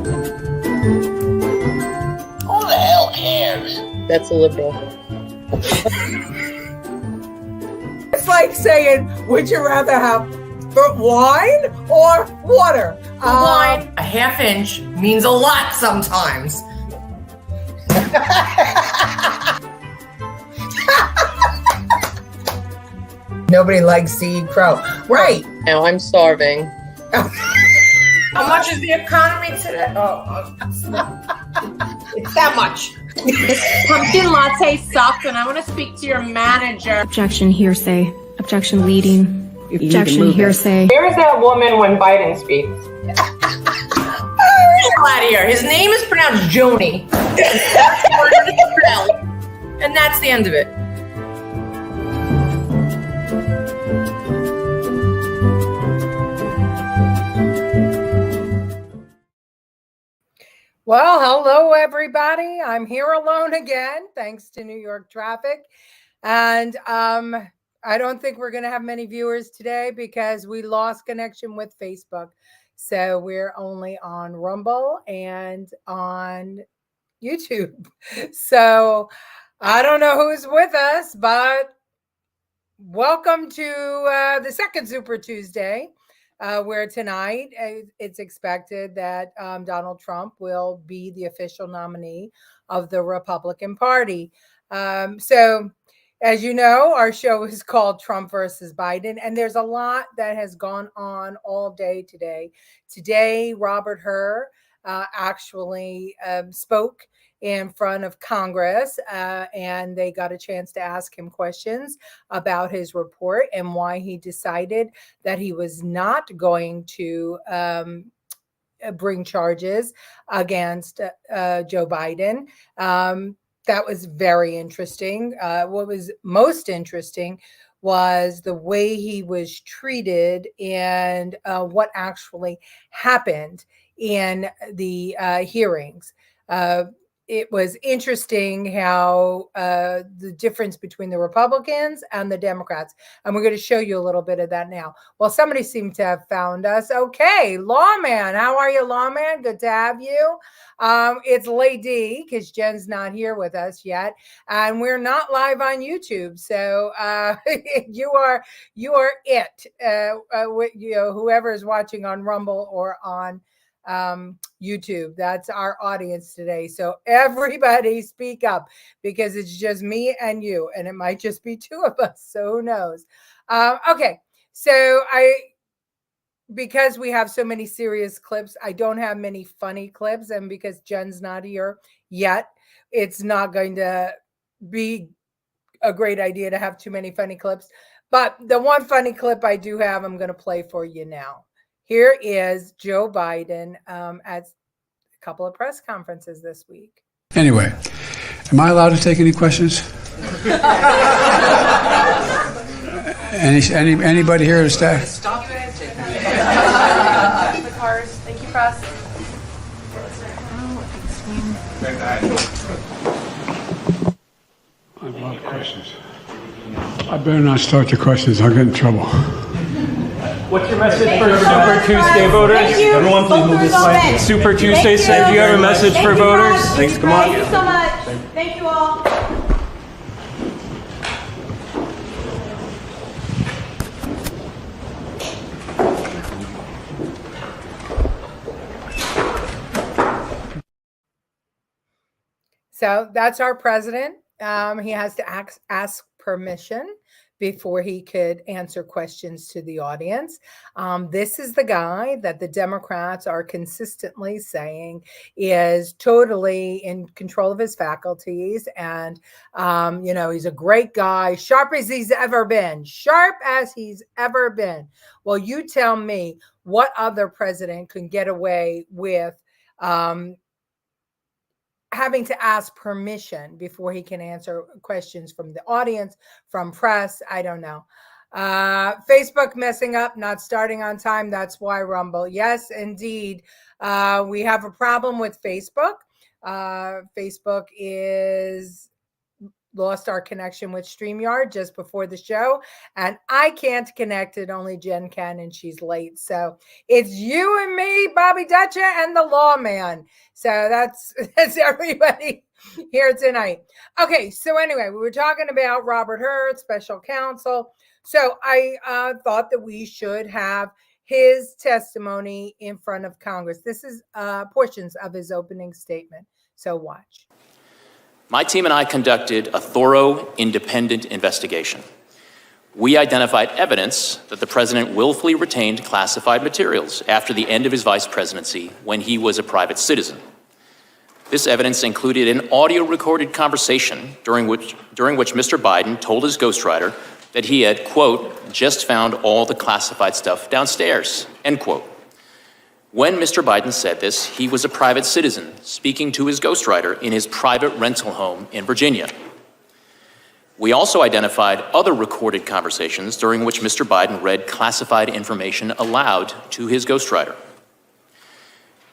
Who the hell cares? That's a liberal. It's like saying, would you rather have wine or water? Wine, a half inch, means a lot sometimes. Nobody likes to eat crow. Right. Now I'm starving. How much is the economy today? It's that much. Pumpkin latte sucked, and I want to speak to your manager. Objection, hearsay. Objection, leading. Objection, hearsay. Where is that woman when Biden speaks? Get out of here. His name is pronounced Joni. And that's the end of it. Well, hello, everybody. I'm here alone again, thanks to New York traffic. And I don't think we're going to have many viewers today because we lost connection with Facebook. So we're only on Rumble and on YouTube. So I don't know who's with us, but welcome to the second Super Tuesday. Where tonight it's expected that Donald Trump will be the official nominee of the Republican Party. So, as you know, our show is called Trump versus Biden, and there's a lot that has gone on all day today. Today, Robert Hur actually spoke in front of Congress, and they got a chance to ask him questions about his report and why he decided that he was not going to bring charges against Joe Biden. That was very interesting. What was most interesting was the way he was treated and what actually happened in the hearings. It was interesting how the difference between the Republicans and the Democrats. And we're going to show you a little bit of that now. Well, somebody seemed to have found us. Okay, Lawman. How are you, Lawman? Good to have you. It's Lady, because Jen's not here with us yet. And we're not live on YouTube. So you are it. Whoever is watching on Rumble or on YouTube. That's our audience today. So everybody speak up because it's just me and you, and it might just be two of us. So who knows? Okay. So because we have so many serious clips, I don't have many funny clips. And because Jen's not here yet, it's not going to be a great idea to have too many funny clips. But the one funny clip I do have, I'm going to play for you now. Here is Joe Biden at a couple of press conferences this week. Anyway, am I allowed to take any questions? Anybody here to stay? Stop the cars. Thank you, press. I have a lot of questions. I better not start the questions. I'll get in trouble. What's your message for Super Tuesday voters? Everyone, please move this way. Super Tuesday, sir. Do you have a message for voters? Thanks, come on. Thank you so much. Thank you all. So that's our president. He has to ask permission before he could answer questions to the audience. This is the guy that the Democrats are consistently saying is totally in control of his faculties. And, he's a great guy, sharp as he's ever been. Well, you tell me what other president can get away with having to ask permission before he can answer questions from the audience, from press. I don't know. Facebook messing up, not starting on time. That's why Rumble. Yes, indeed. We have a problem with Facebook. Facebook is lost our connection with StreamYard just before the show, and I can't connect it. Only Jen can, and she's late. So it's you and me, Bobby Dutcher, and the lawman. So that's everybody here tonight. Okay, so anyway, we were talking about Robert Hur, special counsel. So I thought that we should have his testimony in front of Congress. This is portions of his opening statement. So watch. My team and I conducted a thorough, independent investigation. We identified evidence that the president willfully retained classified materials after the end of his vice presidency when he was a private citizen. This evidence included an audio-recorded conversation during which Mr. Biden told his ghostwriter that he had, quote, just found all the classified stuff downstairs, end quote. When Mr. Biden said this, he was a private citizen speaking to his ghostwriter in his private rental home in Virginia. We also identified other recorded conversations during which Mr. Biden read classified information aloud to his ghostwriter.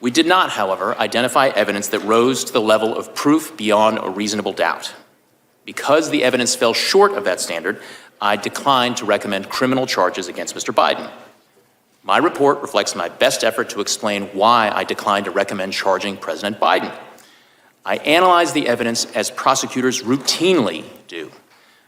We did not, however, identify evidence that rose to the level of proof beyond a reasonable doubt. Because the evidence fell short of that standard, I declined to recommend criminal charges against Mr. Biden. My report reflects my best effort to explain why I declined to recommend charging President Biden. I analyzed the evidence as prosecutors routinely do,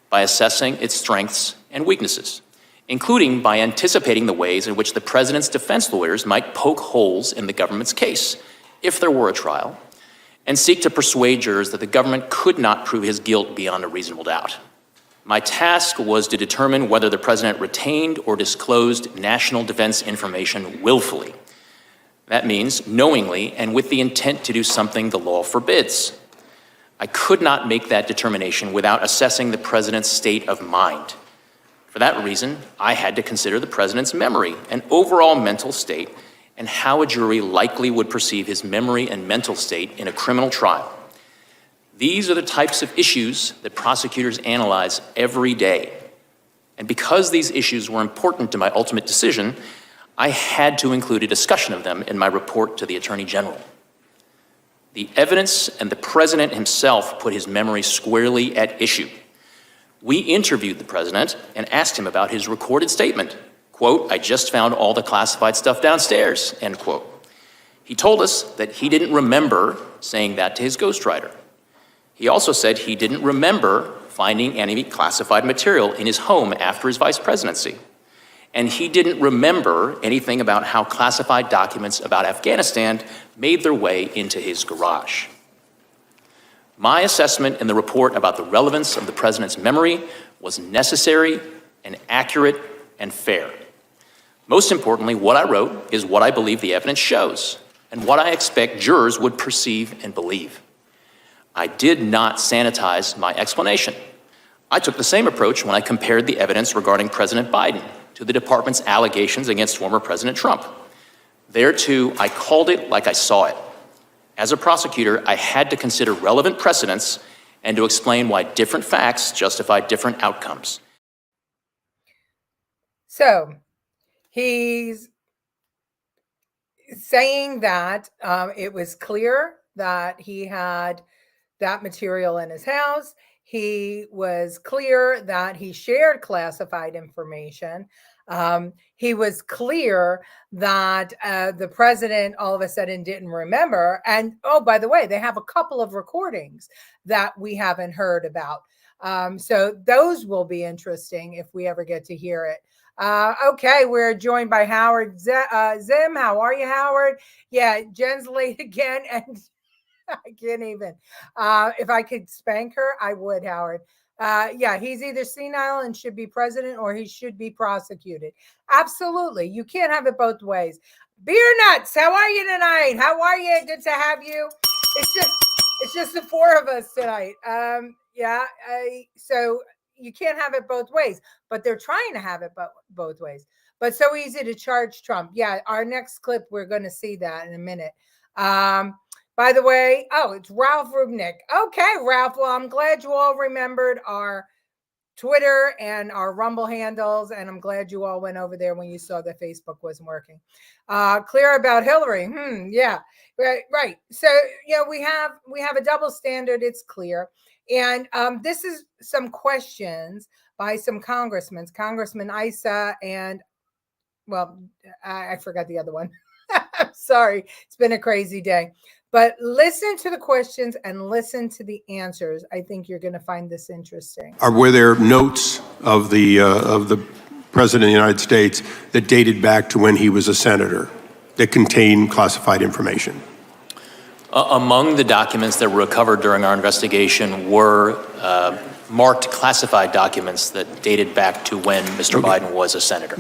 by assessing its strengths and weaknesses, including by anticipating the ways in which the president's defense lawyers might poke holes in the government's case, if there were a trial, and seek to persuade jurors that the government could not prove his guilt beyond a reasonable doubt. My task was to determine whether the president retained or disclosed national defense information willfully. That means knowingly and with the intent to do something the law forbids. I could not make that determination without assessing the president's state of mind. For that reason, I had to consider the president's memory and overall mental state and how a jury likely would perceive his memory and mental state in a criminal trial. These are the types of issues that prosecutors analyze every day. And because these issues were important to my ultimate decision, I had to include a discussion of them in my report to the Attorney General. The evidence and the president himself put his memory squarely at issue. We interviewed the president and asked him about his recorded statement, quote, I just found all the classified stuff downstairs, end quote. He told us that he didn't remember saying that to his ghostwriter. He also said he didn't remember finding any classified material in his home after his vice presidency. And he didn't remember anything about how classified documents about Afghanistan made their way into his garage. My assessment in the report about the relevance of the president's memory was necessary and accurate and fair. Most importantly, what I wrote is what I believe the evidence shows and what I expect jurors would perceive and believe. I did not sanitize my explanation. I took the same approach when I compared the evidence regarding President Biden to the department's allegations against former President Trump. There too, I called it like I saw it. As a prosecutor, I had to consider relevant precedents and to explain why different facts justify different outcomes. So he's saying that it was clear that he had that material in his house. He was clear that he shared classified information. He was clear that the president all of a sudden didn't remember. And oh, by the way, they have a couple of recordings that we haven't heard about. So those will be interesting if we ever get to hear it. Okay, we're joined by Howard Zim. How are you, Howard? Yeah, Jen's late again, and I can't even. If I could spank her, I would, Howard. Yeah, he's either senile and should be president or he should be prosecuted. Absolutely. You can't have it both ways. Beer Nuts, how are you tonight? How are you? Good to have you. It's just the four of us tonight. So you can't have it both ways, but they're trying to have it both ways. But so easy to charge Trump. Yeah, our next clip, we're going to see that in a minute. By the way, it's Ralph Rubnick. Okay, Ralph. Well, I'm glad you all remembered our Twitter and our Rumble handles, and I'm glad you all went over there when you saw that Facebook wasn't working. Clear about Hillary. Yeah, right. So we have a double standard. It's clear. And this is some questions by some congressmen, Congressman Issa and, well, I forgot the other one. I'm sorry. It's been a crazy day. But listen to the questions and listen to the answers. I think you're going to find this interesting. Were there notes of the President of the United States that dated back to when he was a senator that contained classified information? Among the documents that were recovered during our investigation were marked classified documents that dated back to when Mr. Biden was a senator.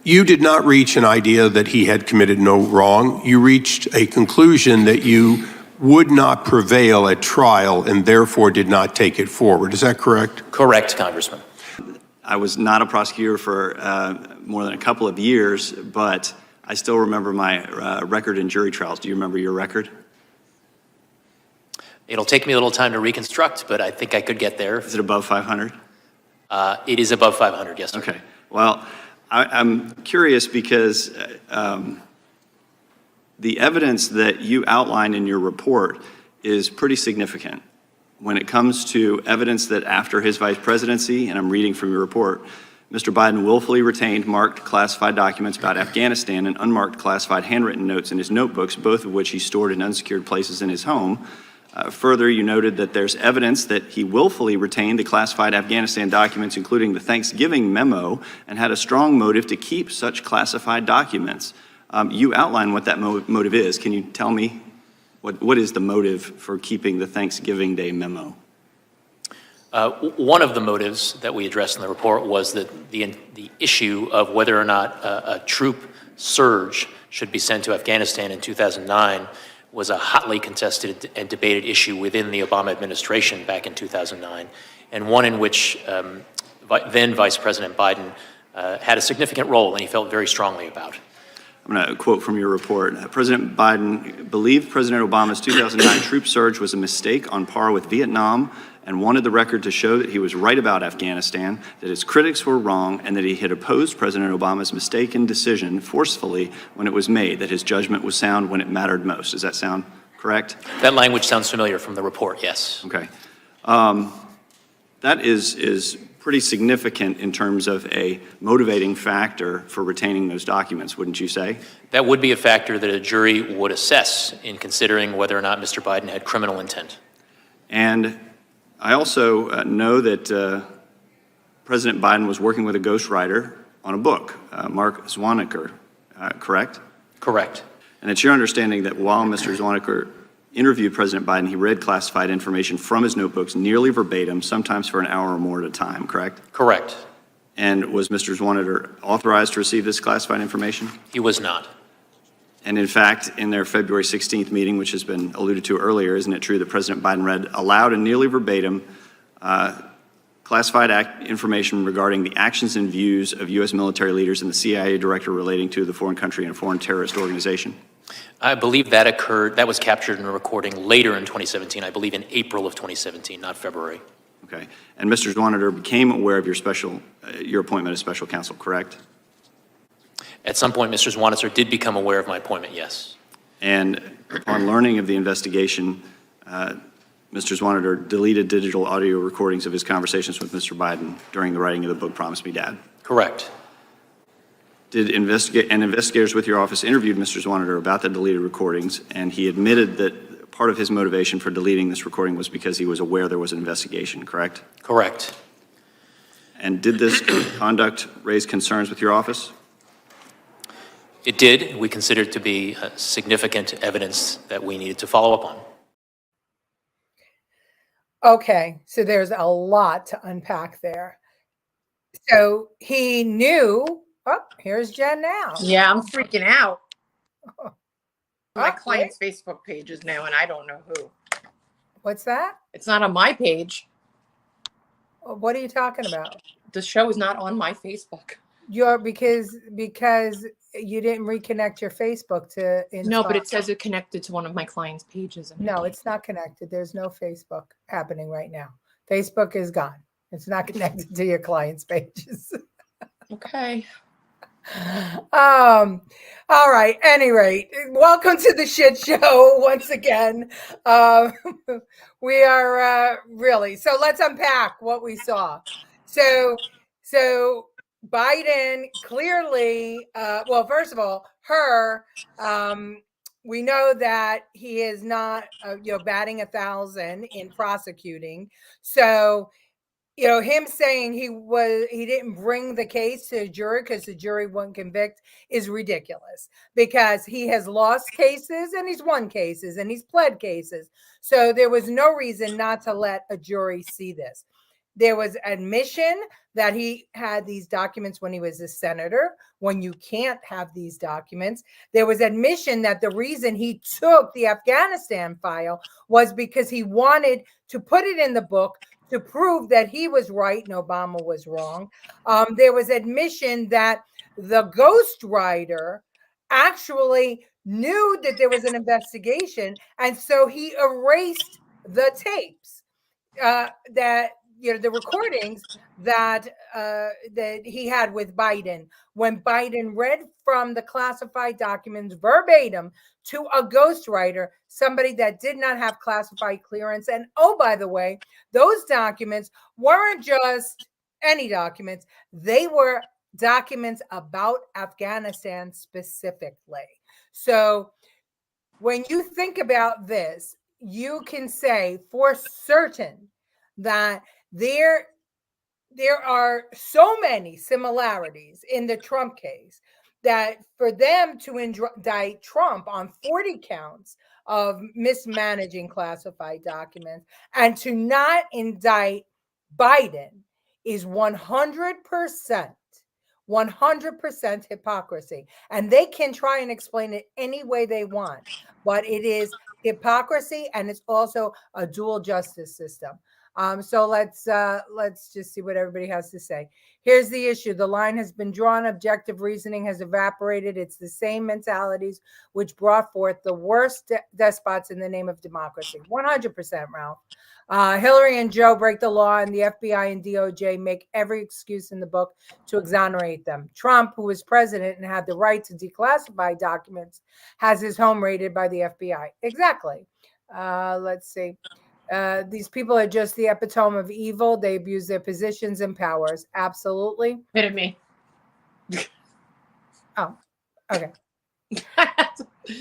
You did not reach an idea that he had committed no wrong. You reached a conclusion that you would not prevail at trial and therefore did not take it forward. Is that correct? Correct, Congressman. I was not a prosecutor for more than a couple of years, but I still remember my record in jury trials. Do you remember your record? It'll take me a little time to reconstruct, but I think I could get there. Is it above 500? It is above 500, yes, sir. Okay. Well, I'm curious because the evidence that you outlined in your report is pretty significant when it comes to evidence that after his vice presidency, and I'm reading from your report, Mr. Biden willfully retained marked classified documents about Afghanistan and unmarked classified handwritten notes in his notebooks, both of which he stored in unsecured places in his home. Further, you noted that there's evidence that he willfully retained the classified Afghanistan documents, including the Thanksgiving memo, and had a strong motive to keep such classified documents. You outline what that motive is. Can you tell me what is the motive for keeping the Thanksgiving Day memo? One of the motives that we addressed in the report was that the issue of whether or not a troop surge should be sent to Afghanistan in 2009 was a hotly contested and debated issue within the Obama administration back in 2009, and one in which then Vice President Biden had a significant role and he felt very strongly about. I'm going to quote from your report. President Biden believed President Obama's 2009 troop surge was a mistake on par with Vietnam and wanted the record to show that he was right about Afghanistan, that his critics were wrong, and that he had opposed President Obama's mistaken decision forcefully when it was made, that his judgment was sound when it mattered most. Does that sound correct? That language sounds familiar from the report, yes. Okay. That is pretty significant in terms of a motivating factor for retaining those documents, wouldn't you say? That would be a factor that a jury would assess in considering whether or not Mr. Biden had criminal intent. And I also know that President Biden was working with a ghostwriter on a book, Mark Zwanniker, correct? Correct. And it's your understanding that while Mr. Zwanniker interviewed President Biden, he read classified information from his notebooks nearly verbatim, sometimes for an hour or more at a time, correct? Correct. And was Mr. Zwanniker authorized to receive this classified information? He was not. And in fact, in their February 16th meeting, which has been alluded to earlier, isn't it true that President Biden read aloud and nearly verbatim classified information regarding the actions and views of U.S. military leaders and the CIA director relating to the foreign country and a foreign terrorist organization? I believe that occurred, that was captured in a recording later in 2017, I believe in April of 2017, not February. Okay. And Mr. Zwanniker became aware of your appointment as special counsel, correct? At some point, Mr. Zwanniker did become aware of my appointment, yes. And upon learning of the investigation, Mr. Zwanniker deleted digital audio recordings of his conversations with Mr. Biden during the writing of the book, Promise Me, Dad. Correct. Did investigators with your office interviewed Mr. Zwanniker about the deleted recordings, and he admitted that part of his motivation for deleting this recording was because he was aware there was an investigation, correct? Correct. And did this conduct raise concerns with your office? It did. We considered it to be significant evidence that we needed to follow up on. Okay, so there's a lot to unpack there. So he knew, oh, here's Jen now. Yeah, I'm freaking out. My Oh, client's Facebook page is now, and I don't know who. What's that? It's not on my page. What are you talking about? The show is not on my Facebook. You're because you didn't reconnect your Facebook to No, but install. it says it connected to one of my client's pages. No, it's not connected. There's no Facebook happening right now. Facebook is gone. It's not connected to your client's pages. Okay. All right. Any rate, welcome to the shit show once again. Um, we are really so. Let's unpack what we saw. So Biden clearly. Well, first of all, her. We know that he is not, batting 1,000 in prosecuting. So him saying he didn't bring the case to a jury because the jury wouldn't convict is ridiculous, because he has lost cases and he's won cases and he's pled cases. So there was no reason not to let a jury see this. There was admission that he had these documents when he was a senator, when you can't have these documents. There was admission that the reason he took the Afghanistan file was because he wanted to put it in the book to prove that he was right and Obama was wrong. There was admission that the ghostwriter actually knew that there was an investigation, and so he erased the tapes that the recordings that he had with Biden, when Biden read from the classified documents verbatim to a ghostwriter, somebody that did not have classified clearance. And oh, by the way, those documents weren't just any documents. They were documents about Afghanistan specifically. So when you think about this, you can say for certain that there are so many similarities in the Trump case that for them to indict Trump on 40 counts of mismanaging classified documents and to not indict Biden is 100% hypocrisy. And they can try and explain it any way they want, but it is hypocrisy, and it's also a dual justice system. So let's just see what everybody has to say. Here's the issue. The line has been drawn. Objective reasoning has evaporated. It's the same mentalities which brought forth the worst despots in the name of democracy. 100%, Ralph. Hillary and Joe break the law, and the FBI and DOJ make every excuse in the book to exonerate them. Trump, who was president and had the right to declassify documents, has his home raided by the FBI. Exactly. Let's see. These people are just the epitome of evil. They abuse their positions and powers. Absolutely. Hit me. Oh, okay.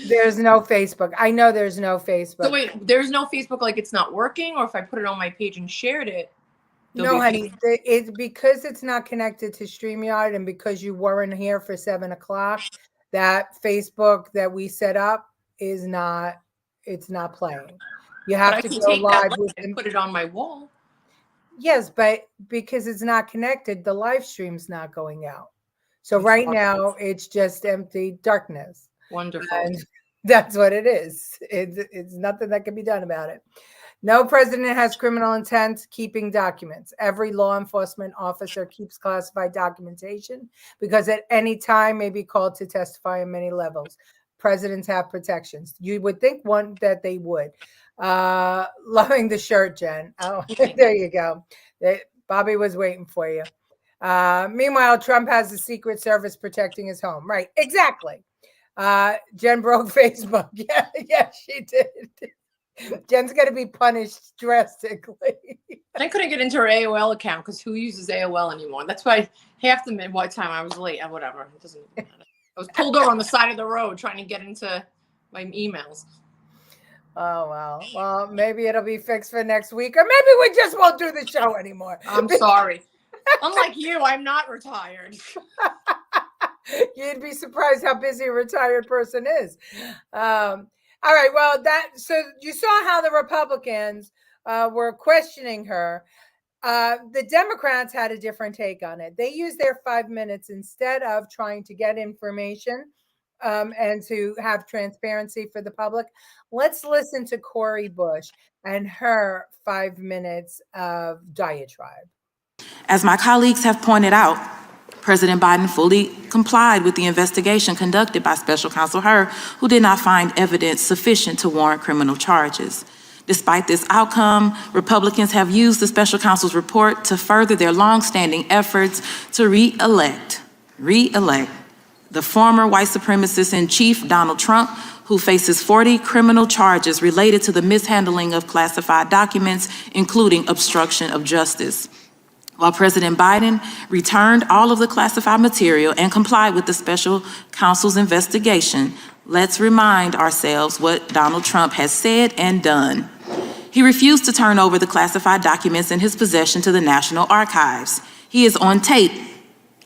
There's no Facebook. I know there's no Facebook. So wait, there's no Facebook, like it's not working, or if I put it on my page and shared it? No, honey, it's because it's not connected to StreamYard, and because you weren't here for 7 o'clock, that Facebook that we set up it's not playing. You have to go live and put it on my wall. Yes, but because it's not connected, the live stream's not going out. So right now it's just empty darkness. Wonderful. And that's what it is. It's nothing that can be done about it. No president has criminal intent keeping documents. Every law enforcement officer keeps classified documentation because at any time may be called to testify on many levels. Presidents have protections. You would think that they would. Loving the shirt, Jen. Oh, there you go. Bobby was waiting for you. Meanwhile, Trump has the Secret Service protecting his home. Right, exactly. Jen broke Facebook. Yeah, she did. Jen's going to be punished drastically. I couldn't get into her AOL account because who uses AOL anymore? That's why half the time I was late. Whatever. It doesn't matter. I was pulled over on the side of the road trying to get into my emails. Oh, well, maybe it'll be fixed for next week, or maybe we just won't do the show anymore. I'm sorry. Unlike you, I'm not retired. You'd be surprised how busy a retired person is. All right. Well, so you saw how the Republicans were questioning her. The Democrats had a different take on it. They used their 5 minutes instead of trying to get information and to have transparency for the public. Let's listen to Cori Bush and her 5 minutes of diatribe. As my colleagues have pointed out, President Biden fully complied with the investigation conducted by Special Counsel Hur, who did not find evidence sufficient to warrant criminal charges. Despite this outcome, Republicans have used the Special Counsel's report to further their longstanding efforts to re-elect the former white supremacist in chief, Donald Trump, who faces 40 criminal charges related to the mishandling of classified documents, including obstruction of justice. While President Biden returned all of the classified material and complied with the special counsel's investigation, let's remind ourselves what Donald Trump has said and done. He refused to turn over the classified documents in his possession to the National Archives. He is on tape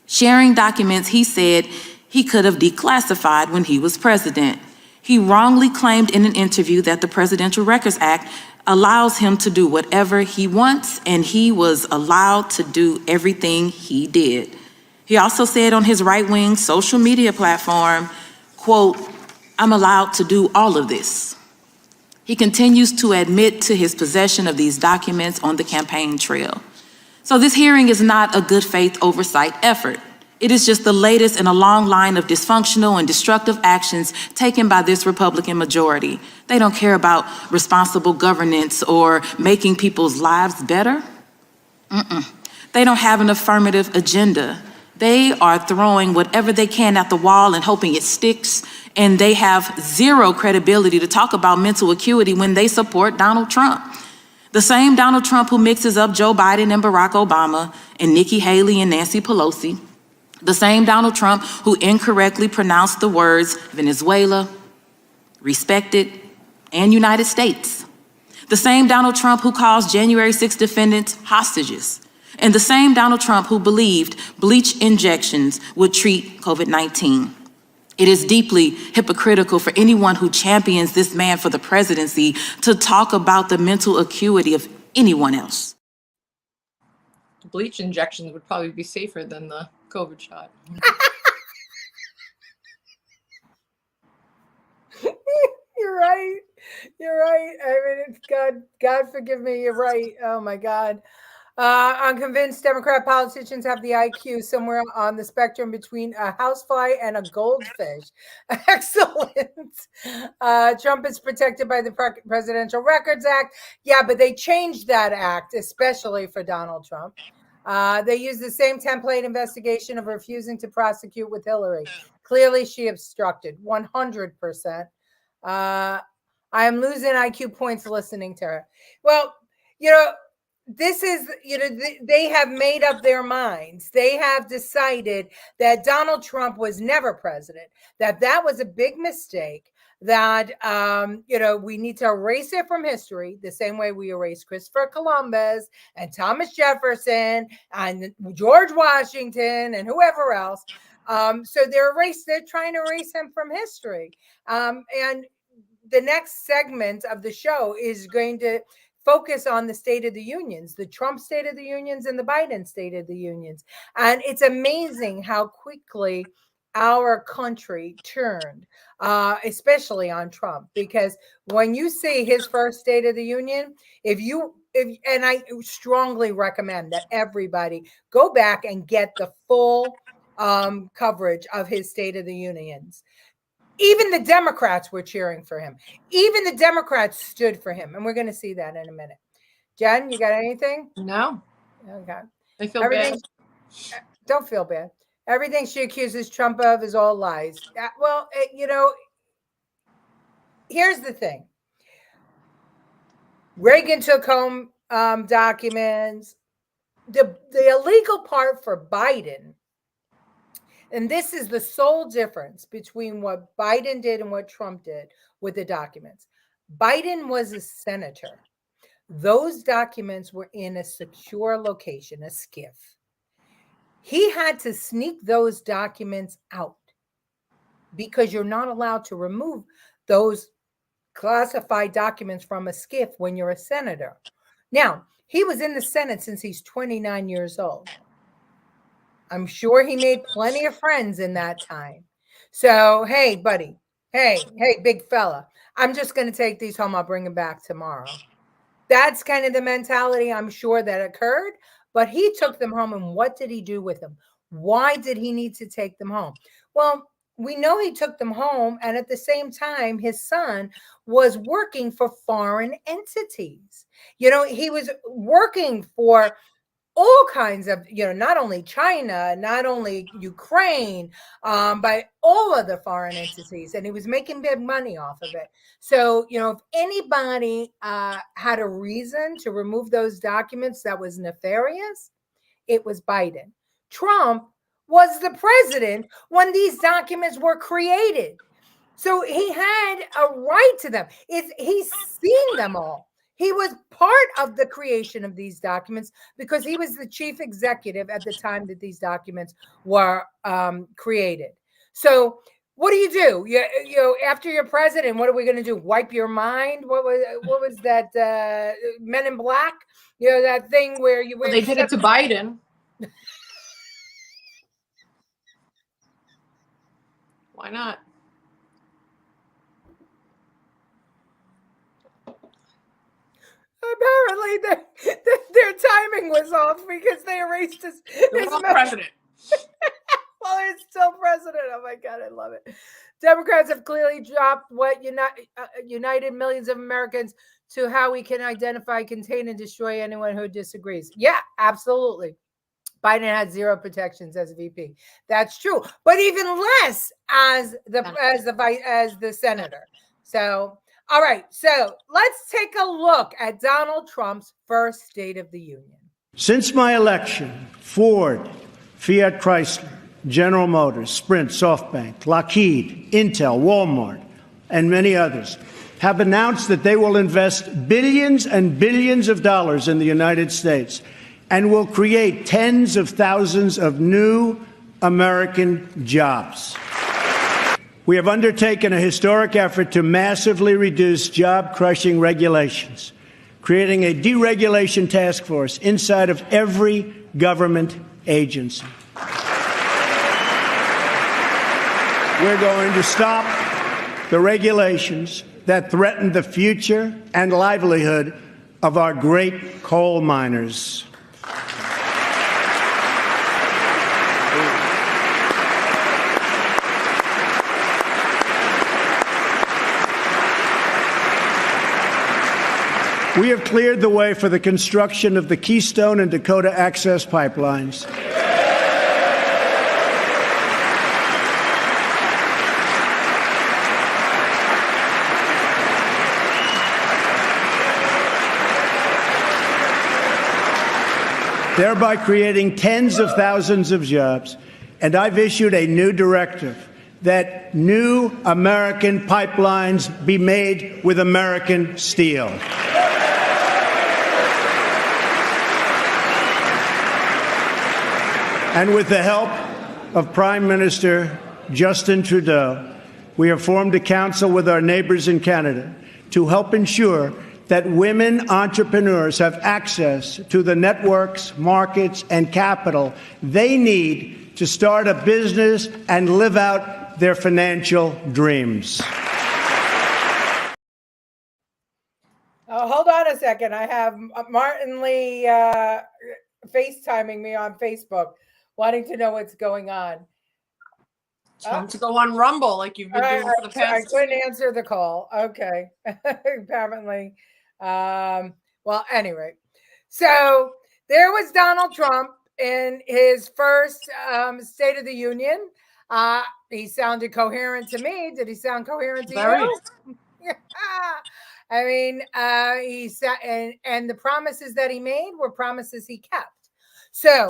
sharing documents he said he could have declassified when he was president. He wrongly claimed in an interview that the Presidential Records Act allows him to do whatever he wants, and he was allowed to do everything he did. He also said on his right-wing social media platform, quote, "I'm allowed to do all of this." He continues to admit to his possession of these documents on the campaign trail. So this hearing is not a good faith oversight effort. It is just the latest in a long line of dysfunctional and destructive actions taken by this Republican majority. They don't care about responsible governance or making people's lives better. They don't have an affirmative agenda. They are throwing whatever they can at the wall and hoping it sticks, and they have zero credibility to talk about mental acuity when they support Donald Trump. The same Donald Trump who mixes up Joe Biden and Barack Obama and Nikki Haley and Nancy Pelosi. The same Donald Trump who incorrectly pronounced the words Venezuela, respected, and United States. The same Donald Trump who calls January 6 defendants hostages. And the same Donald Trump who believed bleach injections would treat COVID-19. It is deeply hypocritical for anyone who champions this man for the presidency to talk about the mental acuity of anyone else. Bleach injections would probably be safer than the COVID shot. You're right. You're right. I mean, it's God forgive me. You're right. Oh my God. I'm convinced Democrat politicians have the IQ somewhere on the spectrum between a housefly and a goldfish. Excellent. Trump is protected by the Presidential Records Act. Yeah, but they changed that act, especially for Donald Trump. They used the same template investigation of refusing to prosecute with Hillary. Clearly, she obstructed 100%. I am losing IQ points listening to her. Well, this is, they have made up their minds. They have decided that Donald Trump was never president, that was a big mistake, that, we need to erase it from history the same way we erased Christopher Columbus and Thomas Jefferson and George Washington and whoever else. So they're trying to erase him from history. And the next segment of the show is going to focus on the State of the Unions, the Trump State of the Unions and the Biden State of the Unions. And it's amazing how quickly our country turned, especially on Trump, because when you see his first State of the Union, and I strongly recommend that everybody go back and get the full coverage of his State of the Unions. Even the Democrats were cheering for him. Even the Democrats stood for him. And we're going to see that in a minute. Jen, you got anything? No. Okay. I feel bad. Don't feel bad. Everything she accuses Trump of is all lies. Well, here's the thing. Reagan took home documents. The illegal part for Biden, and this is the sole difference between what Biden did and what Trump did with the documents. Biden was a senator. Those documents were in a secure location, a SCIF. He had to sneak those documents out because you're not allowed to remove those classified documents from a SCIF when you're a senator. Now, he was in the Senate since he's 29 years old. I'm sure he made plenty of friends in that time. So, hey, buddy. Hey, big fella. I'm just going to take these home. I'll bring them back tomorrow. That's kind of the mentality I'm sure that occurred. But he took them home. And what did he do with them? Why did he need to take them home? Well, we know he took them home. And at the same time, his son was working for foreign entities. He was working for all kinds of, not only China, not only Ukraine, but all of the foreign entities. And he was making big money off of it. So, if anybody had a reason to remove those documents that was nefarious, it was Biden. Trump was the president when these documents were created. So he had a right to them. He's seen them all. He was part of the creation of these documents because he was the chief executive at the time that these documents were created. So what do? You after you're president, what are we going to do? Wipe your mind? What was that? Men in Black? That thing where you. Well, they did it to Biden. Why not? Apparently, their timing was off because they erased his president. Well, he's still president. Oh my God, I love it. Democrats have clearly dropped what united millions of Americans to how we can identify, contain, and destroy anyone who disagrees. Yeah, absolutely. Biden had zero protections as a VP. That's true, but even less as the senator. So. All right, so let's take a look at Donald Trump's first State of the Union. Since my election, Ford, Fiat Chrysler, General Motors, Sprint, SoftBank, Lockheed, Intel, Walmart, and many others have announced that they will invest billions and billions of dollars in the United States and will create tens of thousands of new American jobs. We have undertaken a historic effort to massively reduce job-crushing regulations, creating a deregulation task force inside of every government agency. We're going to stop the regulations that threaten the future and livelihood of our great coal miners. We have cleared the way for the construction of the Keystone and Dakota Access pipelines. Thereby creating tens of thousands of jobs. And I've issued a new directive that new American pipelines be made with American steel. And with the help of Prime Minister Justin Trudeau, we have formed a council with our neighbors in Canada to help ensure that women entrepreneurs have access to the networks, markets, and capital they need to start a business and live out their financial dreams. Hold on a second. I have Martin Lee FaceTiming me on Facebook, wanting to know what's going on. Time to go on Rumble like you've been doing for the past. I couldn't answer the call. Okay. Apparently. Well, anyway. So there was Donald Trump in his first State of the Union. He sounded coherent to me. Did he sound coherent to you? I mean, he said, and the promises that he made were promises he kept. So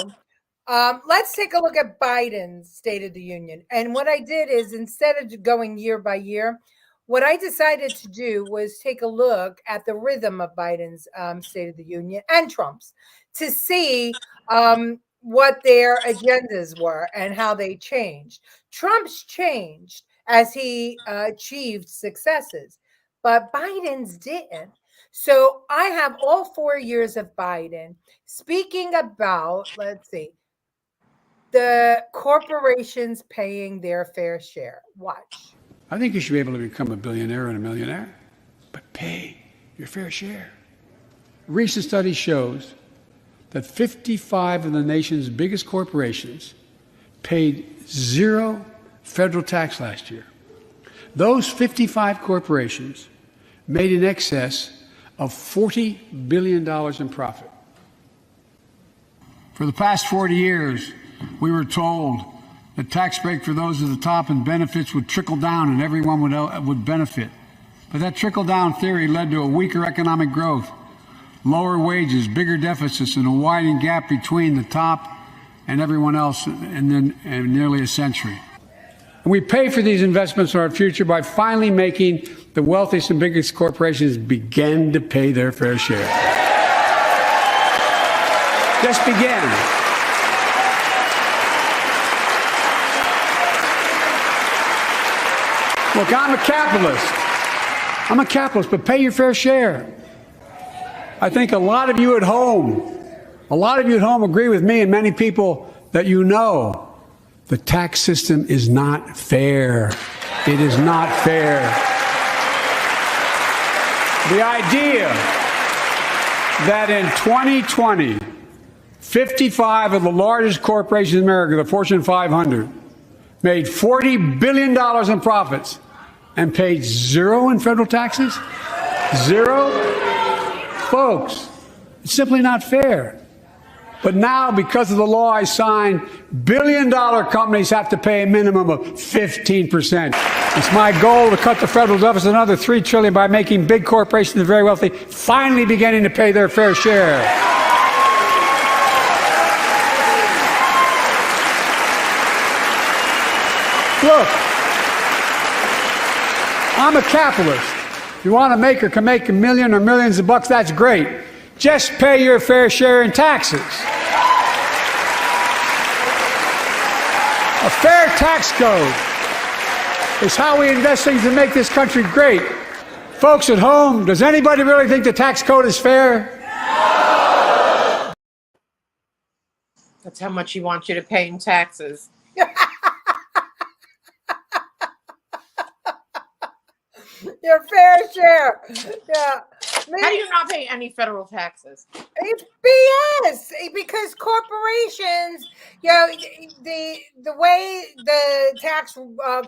let's take a look at Biden's State of the Union. And what I did is, instead of going year by year, what I decided to do was take a look at the rhythm of Biden's State of the Union and Trump's to see what their agendas were and how they changed. Trump's changed as he achieved successes, but Biden's didn't. So I have all 4 years of Biden speaking about, let's see, the corporations paying their fair share. Watch. I think you should be able to become a billionaire and a millionaire, but pay your fair share. A recent study shows that 55 of the nation's biggest corporations paid zero federal tax last year. Those 55 corporations made in excess of $40 billion in profit. For the past 40 years, we were told the tax break for those at the top and benefits would trickle down and everyone would benefit. But that trickle-down theory led to a weaker economic growth, lower wages, bigger deficits, and a widening gap between the top and everyone else in nearly a century. And we pay for these investments in our future by finally making the wealthiest and biggest corporations begin to pay their fair share. Just begin. Look, I'm a capitalist. But pay your fair share. I think a lot of you at home agree with me and many people that you know the tax system is not fair. It is not fair. The idea that in 2020, 55 of the largest corporations in America, the Fortune 500, made $40 billion in profits and paid zero in federal taxes? Zero? Folks, it's simply not fair. But now, because of the law I signed, billion-dollar companies have to pay a minimum of 15%. It's my goal to cut the federal deficit another $3 trillion by making big corporations and the very wealthy finally beginning to pay their fair share. Look, I'm a capitalist. If you want to make or can make a million or millions of bucks, that's great. Just pay your fair share in taxes. A fair tax code is how we invest things to make this country great. Folks at home, does anybody really think the tax code is fair? That's how much he wants you to pay in taxes. Your fair share. Yeah. How do you not pay any federal taxes? It's BS because corporations, the way the tax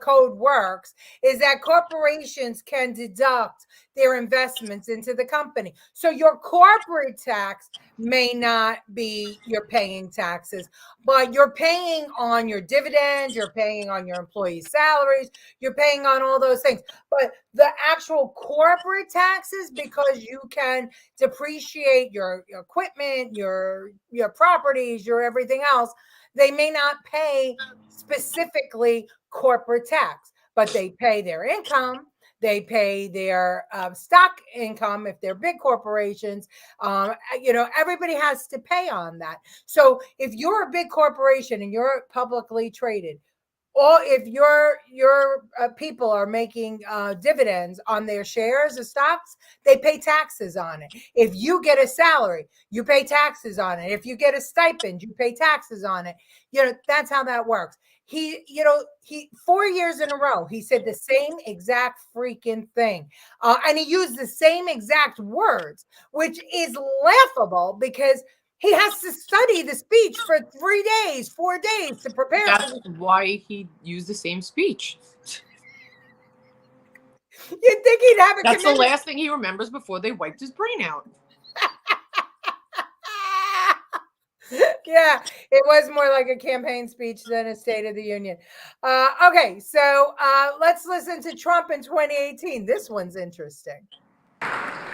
code works is that corporations can deduct their investments into the company. So your corporate tax may not be you're paying taxes, but you're paying on your dividends, you're paying on your employee salaries, you're paying on all those things. But the actual corporate taxes, because you can depreciate your equipment, your properties, your everything else, they may not pay specifically corporate tax, but they pay their income. They pay their stock income if they're big corporations. Everybody has to pay on that. So if you're a big corporation and you're publicly traded, or if your people are making dividends on their shares of stocks, they pay taxes on it. If you get a salary, you pay taxes on it. If you get a stipend, you pay taxes on it. That's how that works. He 4 years in a row, he said the same exact freaking thing. And he used the same exact words, which is laughable because he has to study the speech for 4 days to prepare. That's why he used the same speech. You'd think he'd have a That's the last thing he remembers before they wiped his brain out. Yeah, it was more like a campaign speech than a State of the Union. Okay, so let's listen to Trump in 2018. This one's interesting.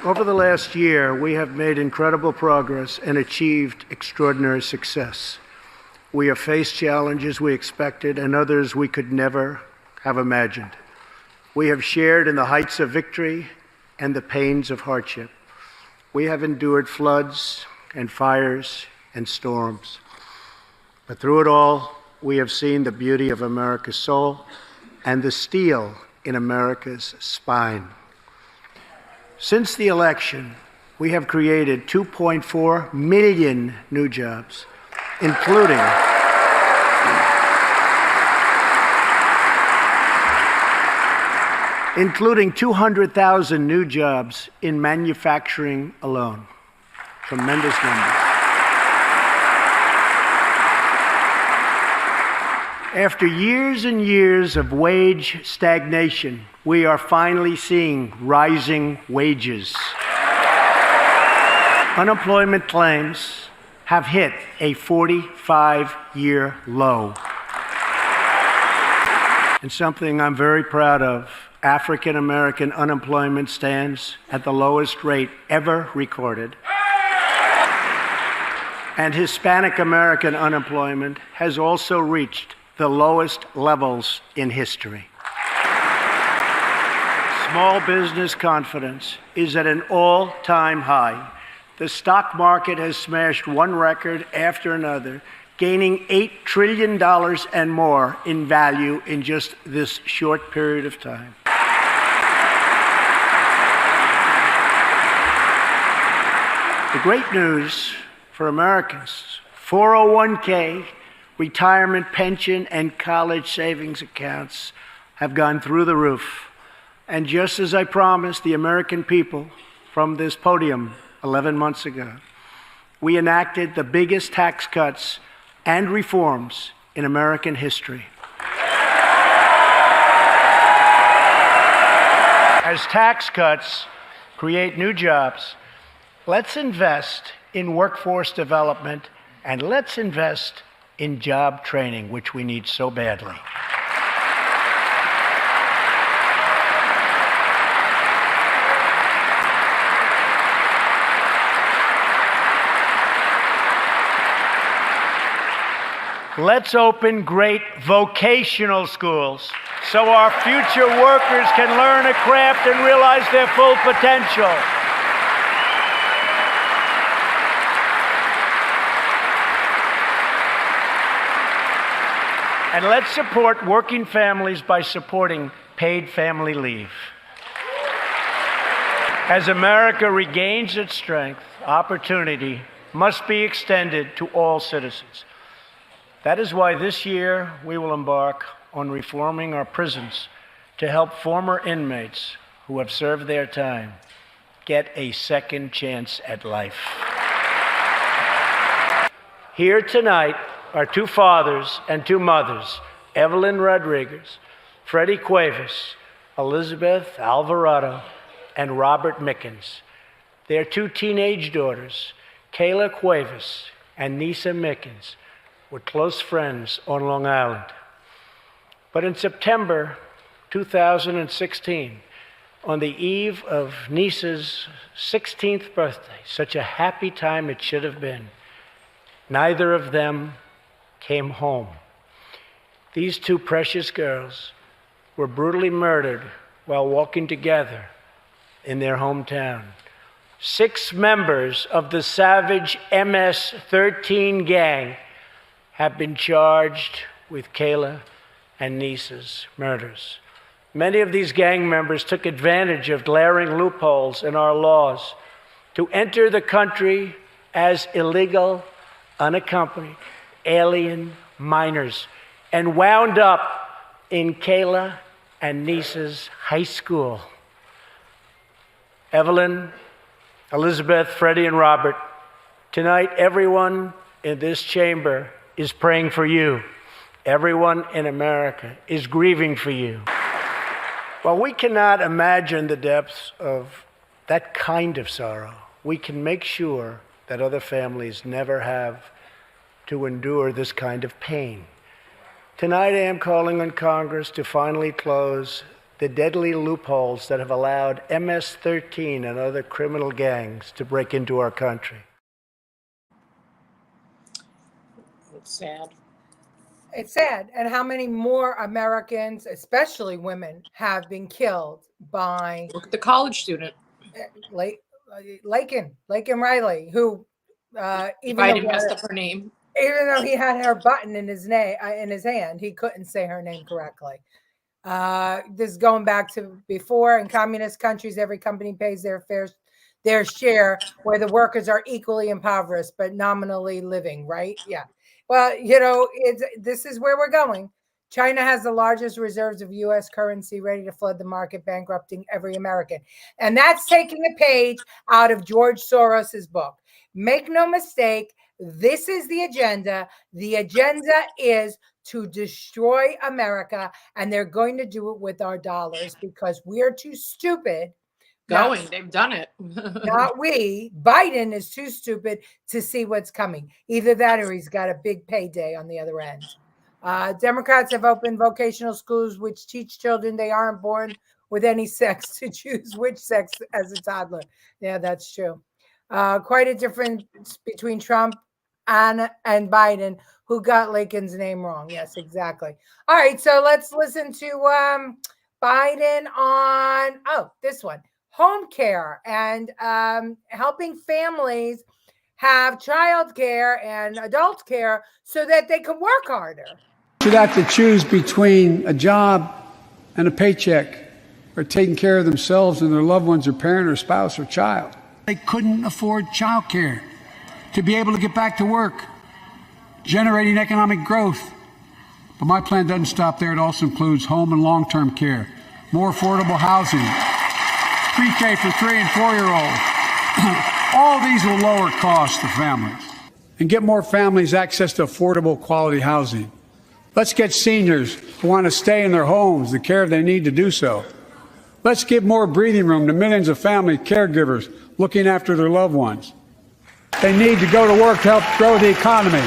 Over the last year, we have made incredible progress and achieved extraordinary success. We have faced challenges we expected and others we could never have imagined. We have shared in the heights of victory and the pains of hardship. We have endured floods and fires and storms. But through it all, we have seen the beauty of America's soul and the steel in America's spine. Since the election, we have created 2.4 million new jobs, including 200,000 new jobs in manufacturing alone. Tremendous numbers. After years and years of wage stagnation, we are finally seeing rising wages. Unemployment claims have hit a 45-year low. And something I'm very proud of, African American unemployment stands at the lowest rate ever recorded. And Hispanic American unemployment has also reached the lowest levels in history. Small business confidence is at an all-time high. The stock market has smashed one record after another, gaining $8 trillion and more in value in just this short period of time. The great news for Americans, 401k, retirement pension, and college savings accounts have gone through the roof. And just as I promised the American people from this podium 11 months ago, we enacted the biggest tax cuts and reforms in American history. As tax cuts create new jobs, let's invest in workforce development and let's invest in job training, which we need so badly. Let's open great vocational schools so our future workers can learn a craft and realize their full potential. And let's support working families by supporting paid family leave. As America regains its strength, opportunity must be extended to all citizens. That is why this year we will embark on reforming our prisons to help former inmates who have served their time get a second chance at life. Here tonight are two fathers and two mothers, Evelyn Rodriguez, Freddie Cuevas, Elizabeth Alvarado, and Robert Mickens. Their two teenage daughters, Kayla Cuevas and Nisa Mickens, were close friends on Long Island. But in September 2016, on the eve of Nisa's 16th birthday, such a happy time it should have been, neither of them came home. These two precious girls were brutally murdered while walking together in their hometown. 6 members of the savage MS-13 gang have been charged with Kayla and Nisa's murders. Many of these gang members took advantage of glaring loopholes in our laws to enter the country as illegal, unaccompanied, alien minors and wound up in Kayla and Nisa's high school. Evelyn, Elizabeth, Freddie, and Robert, tonight everyone in this chamber is praying for you. Everyone in America is grieving for you. While we cannot imagine the depths of that kind of sorrow, we can make sure that other families never have to endure this kind of pain. Tonight I am calling on Congress to finally close the deadly loopholes that have allowed MS-13 and other criminal gangs to break into our country. It's sad. It's sad. And how many more Americans, especially women, have been killed by Look at the college student. Laken Riley, who If I didn't mess up her name. even though he had her button in his hand, he couldn't say her name correctly. This is going back to before. In communist countries, every company pays their share, where the workers are equally impoverished but nominally living, right? Yeah. Well, this is where we're going. China has the largest reserves of U.S. currency ready to flood the market, bankrupting every American. And that's taking a page out of George Soros's book. Make no mistake, this is the agenda. The agenda is to destroy America, and they're going to do it with our dollars because we're too stupid going. They've done it. Not we. Biden is too stupid to see what's coming. Either that or he's got a big payday on the other end. Democrats have opened vocational schools which teach children they aren't born with any sex to choose which sex as a toddler. Yeah, that's true. Quite a difference between Trump and Biden, who got Lincoln's name wrong. Yes, exactly. All right, so let's listen to Biden on, this one. Home care and helping families have child care and adult care so that they can work harder. Should have to choose between a job and a paycheck, or taking care of themselves and their loved ones, or parent or spouse or child. They couldn't afford child care to be able to get back to work, generating economic growth. But my plan doesn't stop there. It also includes home and long-term care, more affordable housing, pre-K for 3- and 4-year-olds. All these will lower costs to families and get more families access to affordable quality housing. Let's get seniors who want to stay in their homes the care they need to do so. Let's give more breathing room to millions of family caregivers looking after their loved ones. They need to go to work to help grow the economy.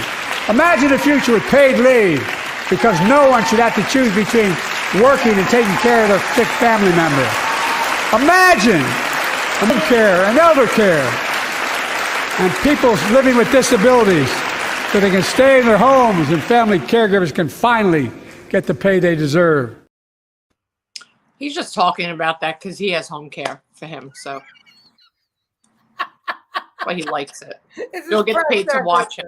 Imagine a future with paid leave, because no one should have to choose between working and taking care of their sick family member. Imagine home care and elder care and people living with disabilities, so they can stay in their homes and family caregivers can finally get the pay they deserve. He's just talking about that because he has home care for him, so why he likes it. He'll get paid to watch it.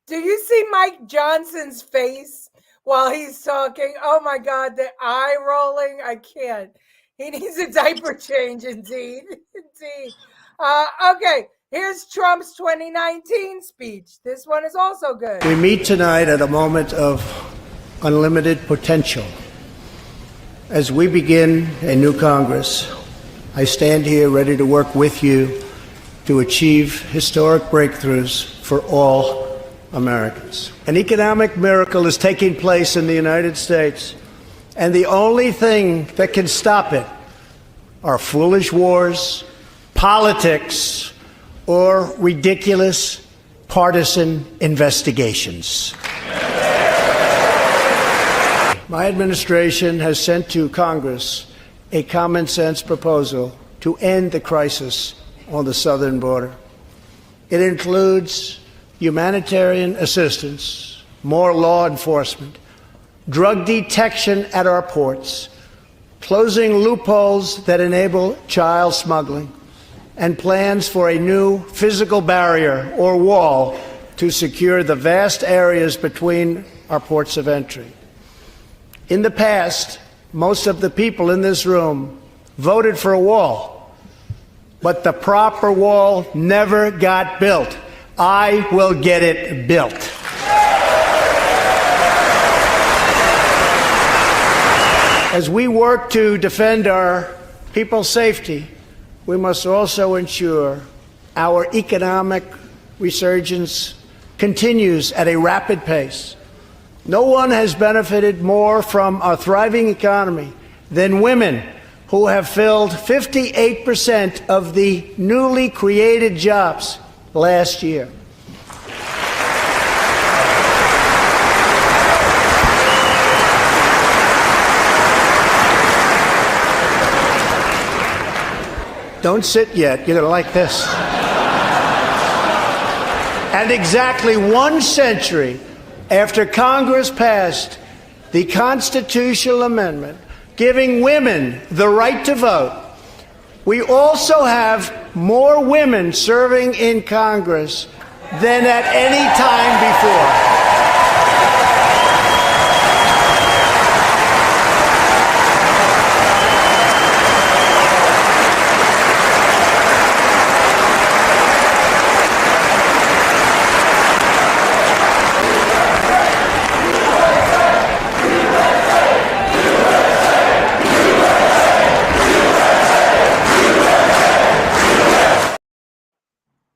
Do you see Mike Johnson's face while he's talking? Oh my God, the eye rolling. I can't. He needs a diaper change, indeed. Indeed. Okay, here's Trump's 2019 speech. This one is also good. We meet tonight at a moment of unlimited potential. As we begin a new Congress, I stand here ready to work with you to achieve historic breakthroughs for all Americans. An economic miracle is taking place in the United States, and the only thing that can stop it are foolish wars, politics, or ridiculous partisan investigations. My administration has sent to Congress a common sense proposal to end the crisis on the southern border. It includes humanitarian assistance, more law enforcement, drug detection at our ports, closing loopholes that enable child smuggling, and plans for a new physical barrier or wall to secure the vast areas between our ports of entry. In the past, most of the people in this room voted for a wall, but the proper wall never got built. I will get it built. As we work to defend our people's safety, we must also ensure our economic resurgence continues at a rapid pace. No one has benefited more from a thriving economy than women, who have filled 58% of the newly created jobs last year. Don't sit yet. You're going to like this. And exactly 1 century after Congress passed the constitutional amendment giving women the right to vote, we also have more women serving in Congress than at any time before.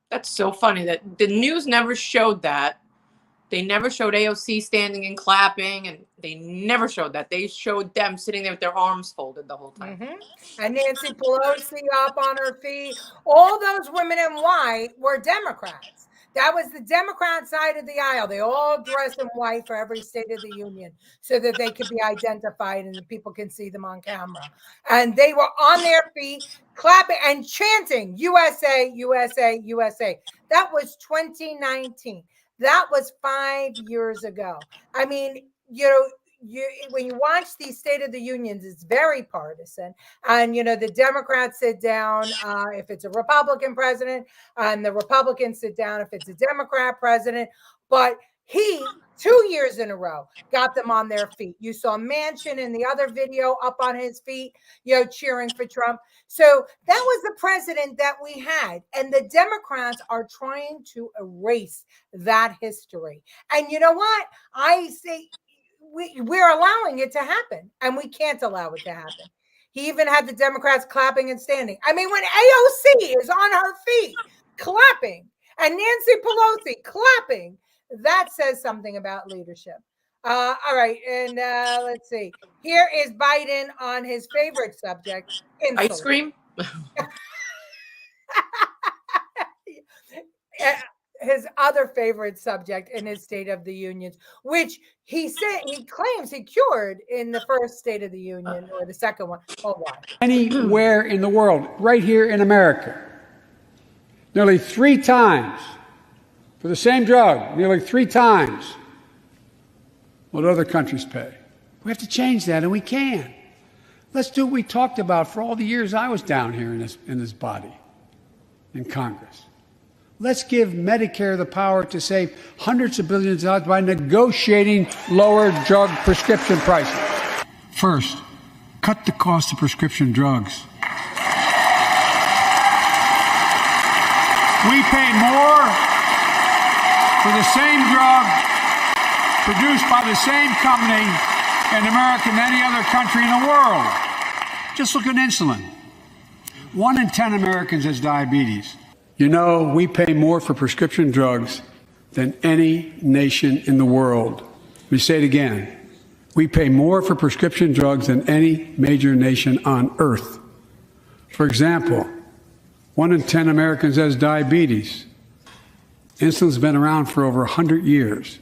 That's so funny that the news never showed that. They never showed AOC standing and clapping, and they never showed that. They showed them sitting there with their arms folded the whole time. And Nancy Pelosi up on her feet. All those women in white were Democrats. That was the Democrat side of the aisle. They all dress in white for every State of the Union so that they could be identified and people can see them on camera. And they were on their feet, clapping and chanting, USA, USA, USA. That was 2019. That was 5 years ago. I mean, when you watch these State of the Unions, it's very partisan. And, the Democrats sit down if it's a Republican president, and the Republicans sit down if it's a Democrat president. But he, 2 years in a row, got them on their feet. You saw Manchin in the other video up on his feet, cheering for Trump. So that was the president that we had. And the Democrats are trying to erase that history. And you know what? I say, we're allowing it to happen, and we can't allow it to happen. He even had the Democrats clapping and standing. I mean, when AOC is on her feet clapping and Nancy Pelosi clapping, that says something about leadership. All right, and let's see. Here is Biden on his favorite subject, insulin. Ice cream? His other favorite subject in his State of the Unions, which he claims he cured in the first State of the Union or the second one. Hold on. Anywhere in the world, right here in America, nearly 3 times for the same drug, nearly 3 times what other countries pay. We have to change that, and we can. Let's do what we talked about for all the years I was down here in this body, in Congress. Let's give Medicare the power to save hundreds of billions of dollars by negotiating lower drug prescription prices. First, cut the cost of prescription drugs. We pay more for the same drug produced by the same company in America than any other country in the world. Just look at insulin. 1 in 10 Americans has diabetes. We pay more for prescription drugs than any nation in the world. Let me say it again. We pay more for prescription drugs than any major nation on earth. For example, 1 in 10 Americans has diabetes. Insulin's been around for over 100 years.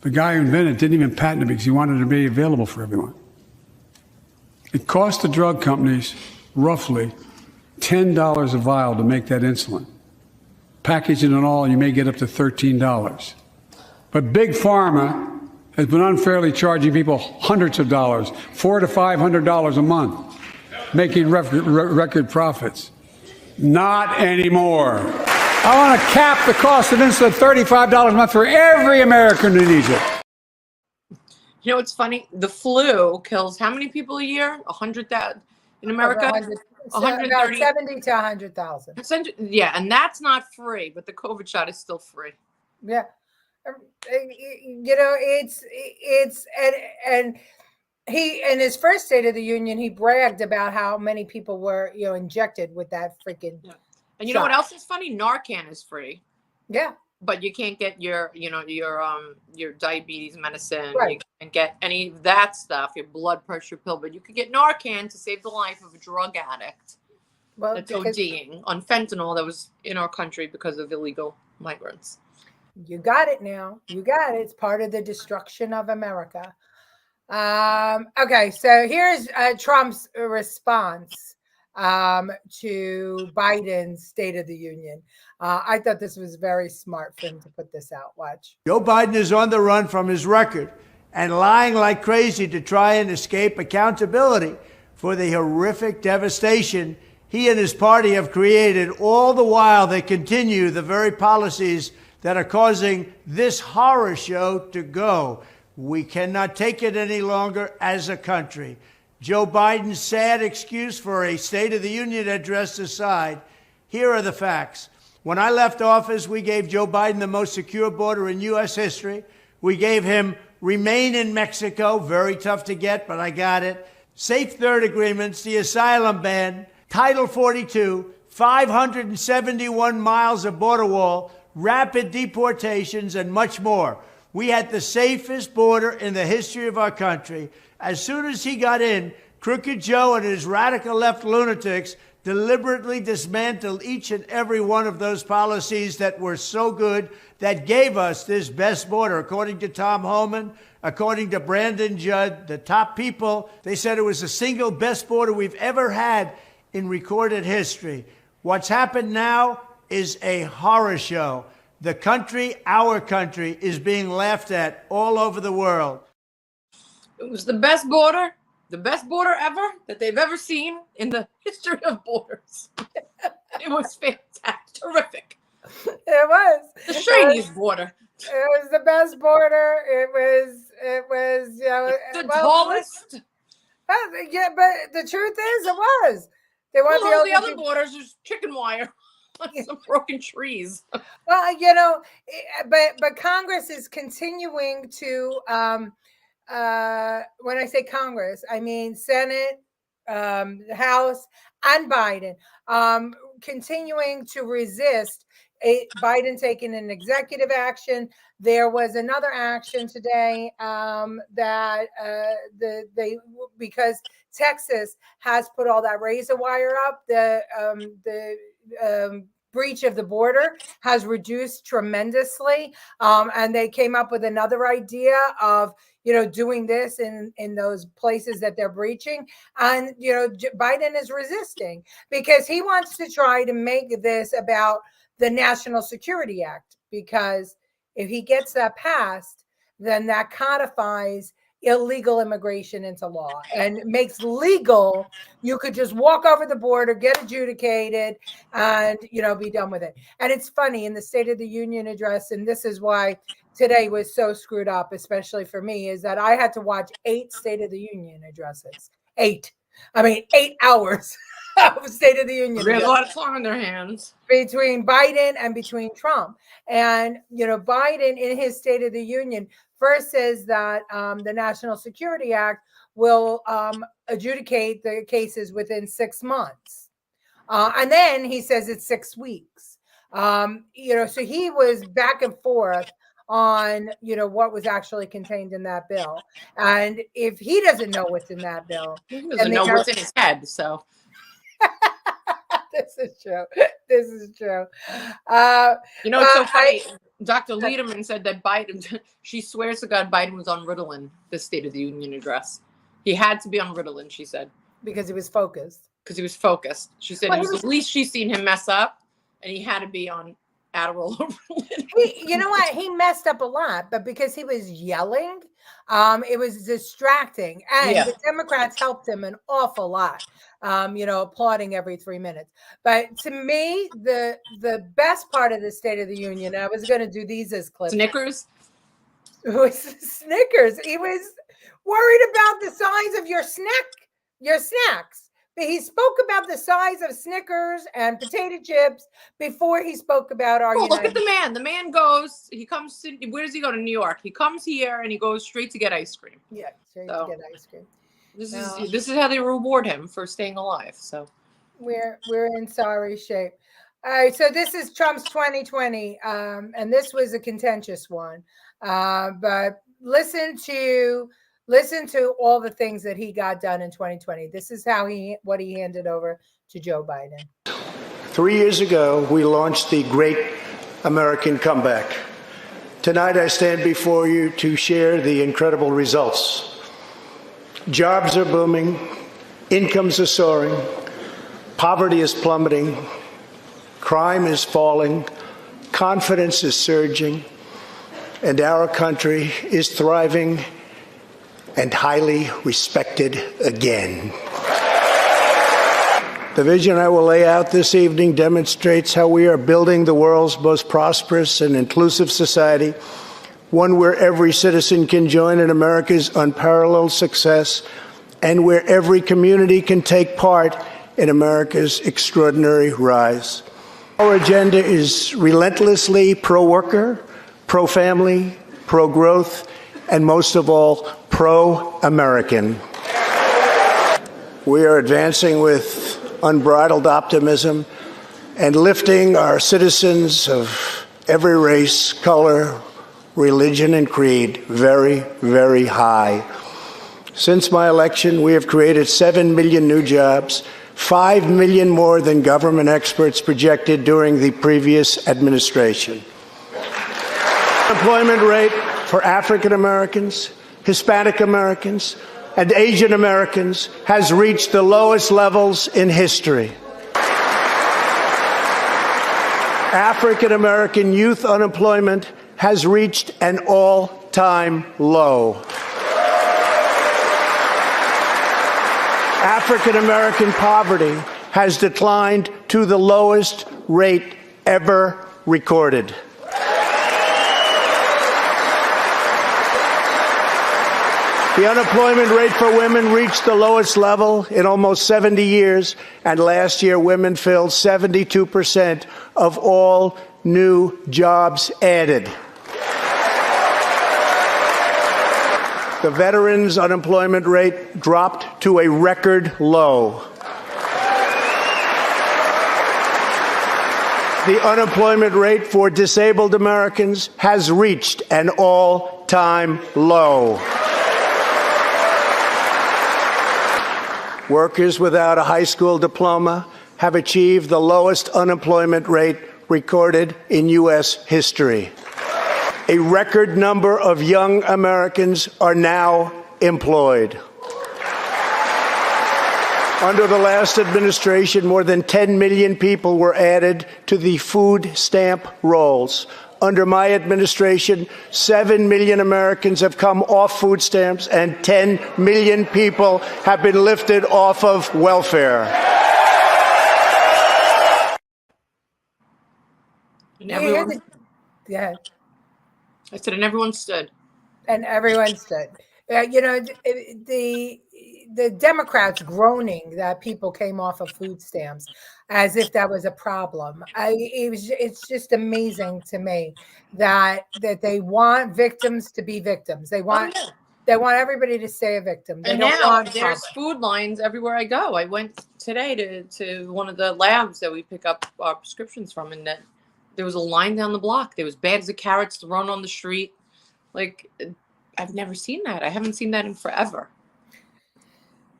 The guy who invented it didn't even patent it because he wanted it to be available for everyone. It cost the drug companies roughly $10 a vial to make that insulin. Packaging and all, you may get up to $13. But Big Pharma has been unfairly charging people hundreds of dollars, $400 to $500 a month, making record profits. Not anymore. I want to cap the cost of insulin at $35 a month for every American who needs it. It's funny. The flu kills how many people a year? 100,000 in America. 130, 70 to 100,000. Yeah, and that's not free, but the COVID shot is still free. Yeah, it's and he in his first State of the Union he bragged about how many people were injected with that freaking. Yeah. And you know what else is funny? Narcan is free. Yeah. But you can't get your diabetes medicine. Right. You can't get any of that stuff, your blood pressure pill, but you could get Narcan to save the life of a drug addict that's ODing on fentanyl that was in our country because of illegal migrants. You got it now. You got it. It's part of the destruction of America. Okay, so here's Trump's response to Biden's State of the Union. I thought this was very smart for him to put this out. Watch. Joe Biden is on the run from his record and lying like crazy to try and escape accountability for the horrific devastation he and his party have created. All the while, they continue the very policies that are causing this horror show to go. We cannot take it any longer as a country. Joe Biden's sad excuse for a State of the Union address aside, here are the facts. When I left office, we gave Joe Biden the most secure border in U.S. history. We gave him remain in Mexico, very tough to get, but I got it. Safe third agreements, the asylum ban, Title 42, 571 miles of border wall, rapid deportations, and much more. We had the safest border in the history of our country. As soon as he got in, Crooked Joe and his radical left lunatics deliberately dismantled each and every one of those policies that were so good, that gave us this best border. According to Tom Homan, according to Brandon Judd, the top people, they said it was the single best border we've ever had in recorded history. What's happened now is a horror show. The country, our country, is being laughed at all over the world. It was the best border ever that they've ever seen in the history of borders. It was fantastic, terrific. It was the shadiest border. It was the best border. It was the tallest. Yeah, but the truth is, it was. They want all the other borders is chicken wire. Some broken trees. Well, but Congress is continuing to. When I say Congress, I mean Senate, House, and Biden, continuing to resist Biden taking an executive action. There was another action today that because Texas has put all that razor wire up, the breach of the border has reduced tremendously, and they came up with another idea of doing this in those places that they're breaching. And, Biden is resisting because he wants to try to make this about the National Security Act, because if he gets that passed, then that codifies illegal immigration into law and makes legal. You could just walk over the border, get adjudicated, and, be done with it. And it's funny in the State of the Union address, and this is why today was so screwed up, especially for me, is that I had to watch 8 State of the Union addresses. 8 hours of State of the Union. They had a lot of time on their hands. Between Biden and between Trump. And, Biden in his State of the Union first says that the National Security Act will adjudicate the cases within 6 months. And then he says it's 6 weeks. So he was back and forth on, what was actually contained in that bill. And if he doesn't know what's in that bill, he doesn't know what's in his head. So this is true. This is true. It's so funny. Dr. Lederman said that Biden, she swears to God, Biden was on Ritalin, the State of the Union address. He had to be on Ritalin, she said. Because he was focused. She said it was the least she's seen him mess up, and he had to be on Adderall or Ritalin. You know what? He messed up a lot, but because he was yelling, it was distracting. And the Democrats helped him an awful lot, applauding every 3 minutes. But to me, the best part of the State of the Union, I was going to do these as clips. Snickers? It was Snickers. He was worried about the size of your snacks. But he spoke about the size of Snickers and potato chips before he spoke about our United. Look at the man. The man goes, he comes to, where does he go? To New York. He comes here and he goes straight to get ice cream. Yeah, straight to get ice cream. This is how they reward him for staying alive. So we're in sorry shape. All right, so this is Trump's 2020, and this was a contentious one. But listen to all the things that he got done in 2020. This is what he handed over to Joe Biden. 3 years ago, we launched the Great American Comeback. Tonight, I stand before you to share the incredible results. Jobs are booming, incomes are soaring, poverty is plummeting, crime is falling, confidence is surging, and our country is thriving and highly respected again. The vision I will lay out this evening demonstrates how we are building the world's most prosperous and inclusive society, one where every citizen can join in America's unparalleled success, and where every community can take part in America's extraordinary rise. Our agenda is relentlessly pro-worker, pro-family, pro-growth, and most of all, pro-American. We are advancing with unbridled optimism and lifting our citizens of every race, color, religion, and creed very, very high. Since my election, we have created 7 million new jobs, 5 million more than government experts projected during the previous administration. Employment rate for African Americans, Hispanic Americans, and Asian Americans has reached the lowest levels in history. African American youth unemployment has reached an all-time low. African American poverty has declined to the lowest rate ever recorded. The unemployment rate for women reached the lowest level in almost 70 years, and last year women filled 72% of all new jobs added. The veterans' unemployment rate dropped to a record low. The unemployment rate for disabled Americans has reached an all-time low. Workers without a high school diploma have achieved the lowest unemployment rate recorded in U.S. history. A record number of young Americans are now employed. Under the last administration, more than 10 million people were added to the food stamp rolls. Under my administration, 7 million Americans have come off food stamps and 10 million people have been lifted off of welfare. And everyone, Yeah. I said, and everyone stood. And everyone stood. You know, the Democrats groaning that people came off of food stamps as if that was a problem. It's just amazing to me that they want victims to be victims. They want everybody to stay a victim. They And don't now want there's food lines everywhere I go. I went today to one of the labs that we pick up our prescriptions from, and that there was a line down the block. There was bags of carrots thrown on the street. Like, I've never seen that. I haven't seen that in forever.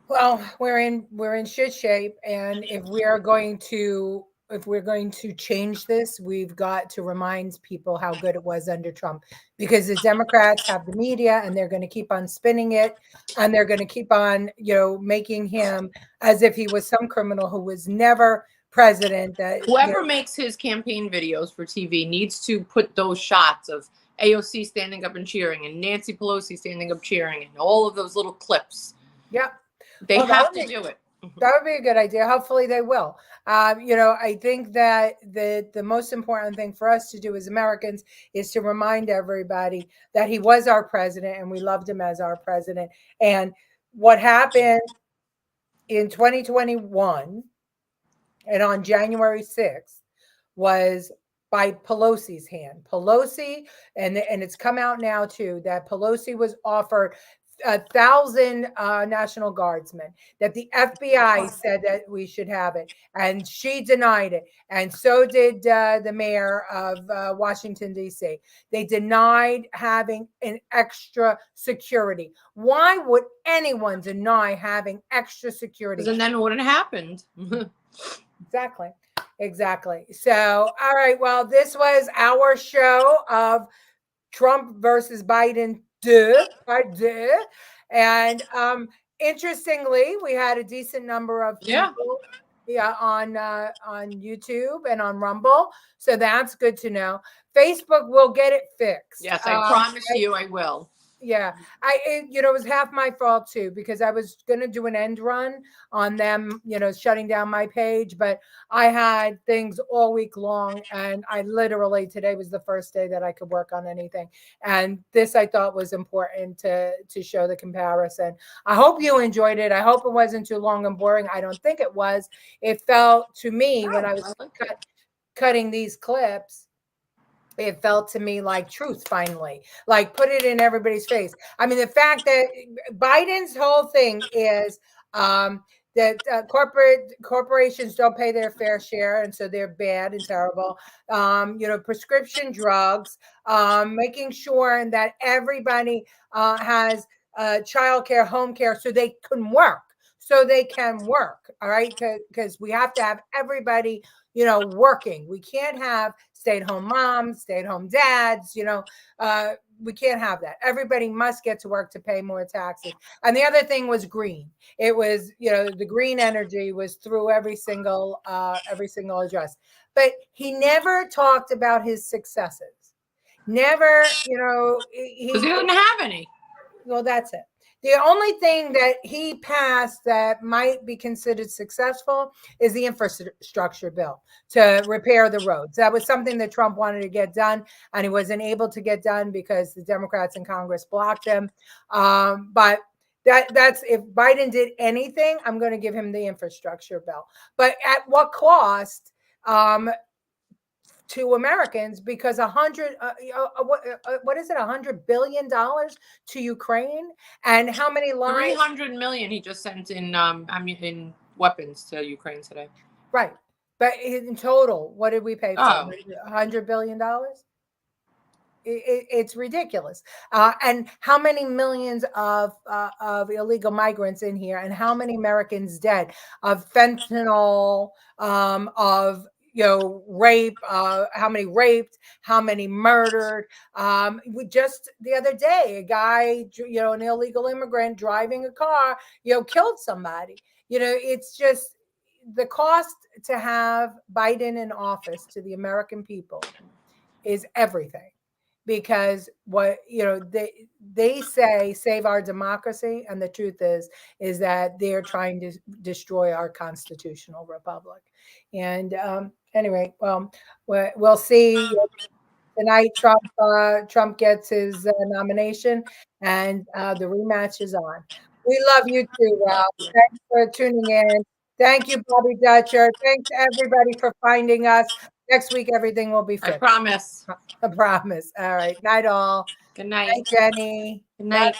Well, we're in shit shape, and if we're going to change this, we've got to remind people how good it was under Trump, because the Democrats have the media and they're going to keep on spinning it, and they're going to keep on, making him as if he was some criminal who was never president. That Whoever makes his campaign videos for TV needs to put those shots of AOC standing up and cheering and Nancy Pelosi standing up cheering and all of those little clips. Yeah. They have to do it. That would be a good idea. Hopefully they will. I think that the most important thing for us to do as Americans is to remind everybody that he was our president and we loved him as our president. And what happened in 2021 and on January 6th was by Pelosi's hand. Pelosi, and it's come out now too, that Pelosi was offered 1,000 National Guardsmen, that the FBI said that we should have it, and she denied it, and so did the mayor of Washington, D.C. They denied having an extra security. Why would anyone deny having extra security? And then it wouldn't have happened. Exactly. So, all right, well, this was our show of Trump versus Biden. And interestingly, we had a decent number of people on YouTube and on Rumble, so that's good to know. Facebook will get it fixed. Yes, I promise you I will. Yeah, it was half my fault too, because I was going to do an end run on them, shutting down my page, but I had things all week long, and I literally, today was the first day that I could work on anything. And this I thought was important to show the comparison. I hope you enjoyed it. I hope it wasn't too long and boring. I don't think it was. It felt to me when I was cutting these clips, it felt to me like truth finally, like put it in everybody's face. I mean, the fact that Biden's whole thing is that corporations don't pay their fair share, and so they're bad and terrible. Prescription drugs, making sure that everybody has childcare, home care, so they can work. All right, because we have to have everybody, working. We can't have stay-at-home moms, stay-at-home dads. We can't have that. Everybody must get to work to pay more taxes. And the other thing was green. It was, the green energy was through every single address. But he never talked about his successes. Never, Because he doesn't have any. Well, that's it. The only thing that he passed that might be considered successful is the infrastructure bill to repair the roads. That was something that Trump wanted to get done, and he wasn't able to get done because the Democrats in Congress blocked him. But that's if Biden did anything, I'm going to give him the infrastructure bill. But at what cost? To Americans, because what is it, $100 billion to Ukraine, and how many lives? 300 million he just sent in in weapons to Ukraine today. Right, but in total, what did we pay for? $100 billion. It's ridiculous. And how many millions of illegal migrants in here, and how many Americans dead of fentanyl, of rape, how many raped, how many murdered. We just the other day, a guy, an illegal immigrant driving a car, killed somebody. It's just the cost to have Biden in office to the American people is everything. Because what they say, save our democracy, and the truth is that they're trying to destroy our constitutional republic. And anyway, well, we'll see tonight. Trump gets his nomination, and the rematch is on. We love you too, Rob. Thanks for tuning in. Thank you, Bobby Dutcher. Thanks everybody for finding us. Next week, everything will be fixed. I promise. I promise. All right. Night all. Good night. Night, Jenny. Good night.